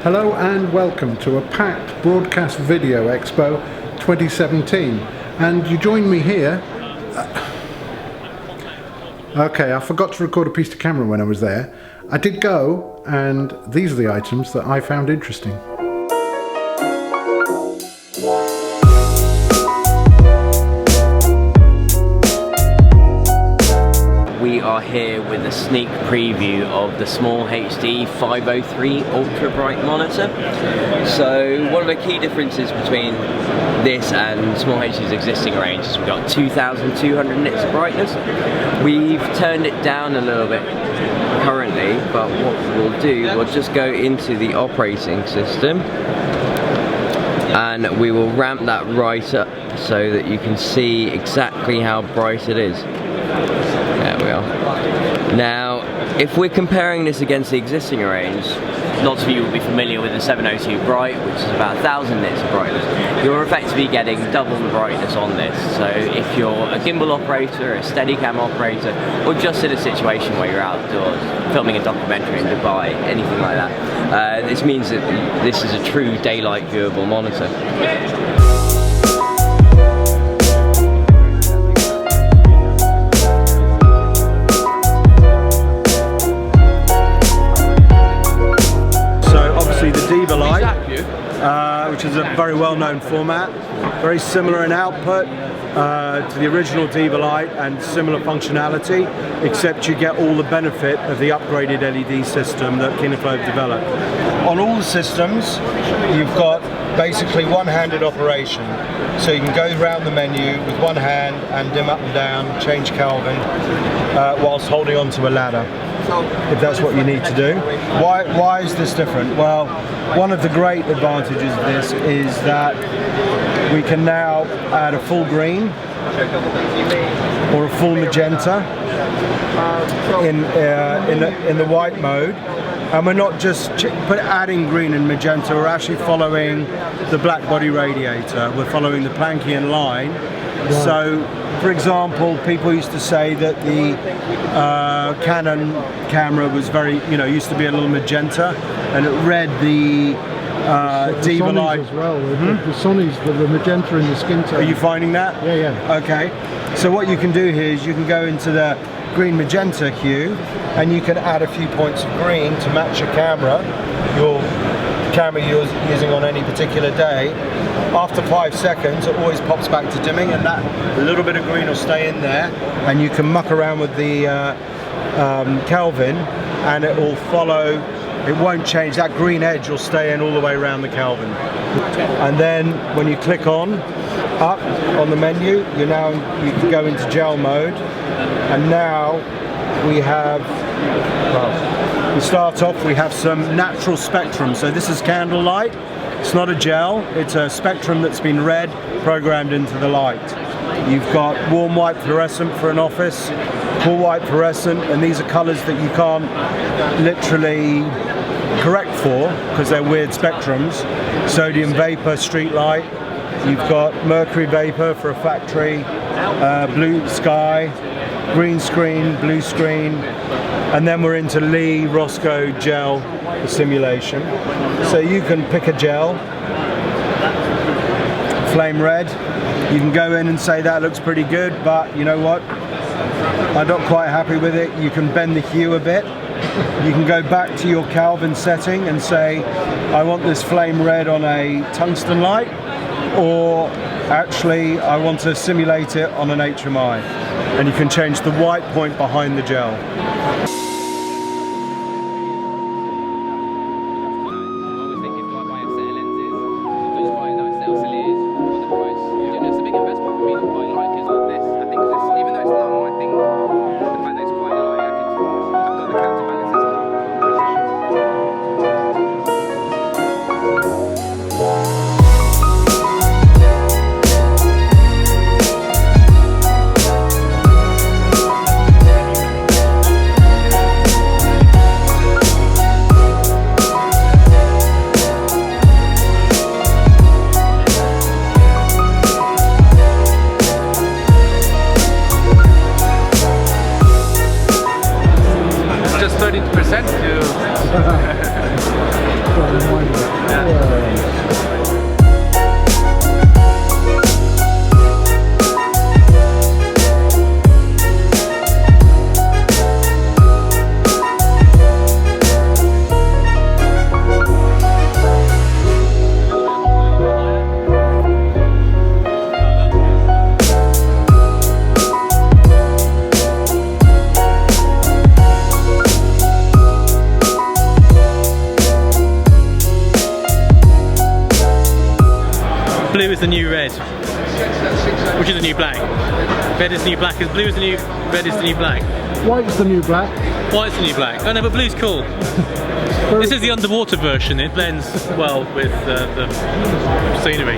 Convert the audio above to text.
Hello and welcome to a packed Broadcast Video Expo 2017, and you join me here. Okay, I forgot to record a piece to camera when I was there. I did go, and these are the items that I found interesting. We are here with a sneak preview of the Small HD 503 Ultra Bright monitor. So one of the key differences between this and Small HD's existing range is we've got 2200 nits of brightness. We've turned it down a little bit currently, but what we'll do, we'll just go into the operating system and we will ramp that right up so that you can see exactly how bright it is. There we are. Now, if we're comparing this against the existing range, lots of you will be familiar with the 702 Bright, which is about 1000 nits of brightness. You're effectively getting double the brightness on this. So if you're a gimbal operator, a Steadicam operator, or just in a situation where you're outdoors, filming a documentary in Dubai, anything like that, this means that this is a true daylight viewable monitor. Which is a very well-known format, very similar in output to the original Diva Light and similar functionality, except you get all the benefit of the upgraded LED system that Kineflow developed. On all the systems, you've got basically one-handed operation, so you can go around the menu with one hand and dim up and down, change Kelvin, whilst holding onto a ladder, if that's what you need to do. Why is this different? Well, one of the great advantages of this is that we can now add a full green or a full magenta in the white mode, and we're not just adding green and magenta, we're actually following the black body radiator, we're following the Planckian line. Right. So, for example, people used to say that the Canon camera was very, used to be a little magenta, and it read the Diva Light as well. The Sony's, the magenta in the skin tone. Are you finding that? Yeah, yeah. Okay. So what you can do here is you can go into the green magenta hue, and you can add a few points of green to match your camera you're using on any particular day. After 5 seconds, it always pops back to dimming, and that a little bit of green will stay in there, and you can muck around with the Kelvin, and it will follow. It won't change. That green edge will stay in all the way around the Kelvin. And then when you click up on the menu, you can go into gel mode, and now we have. We start off, we have some natural spectrum. So this is candlelight. It's not a gel, it's a spectrum that's been read, programmed into the light. You've got warm white fluorescent for an office, cool white fluorescent, and these are colors that you can't literally correct for because they're weird spectrums. Sodium vapor, street light. You've got mercury vapor for a factory, blue sky, green screen, blue screen, and then we're into Lee Roscoe gel simulation. So you can pick a gel, flame red. You can go in and say that looks pretty good, but you know what? I'm not quite happy with it. You can bend the hue a bit. You can go back to your Kelvin setting and say, I want this flame red on a tungsten light, or actually I want to simulate it on an HMI. And you can change the white point behind the gel. Just 30% to Blue is the new red, which is the new black. Red is the new black, blue is the new red is the new black. White's the new black. White's the new black. Oh no, but blue's cool. This is the underwater version, it blends well with the scenery.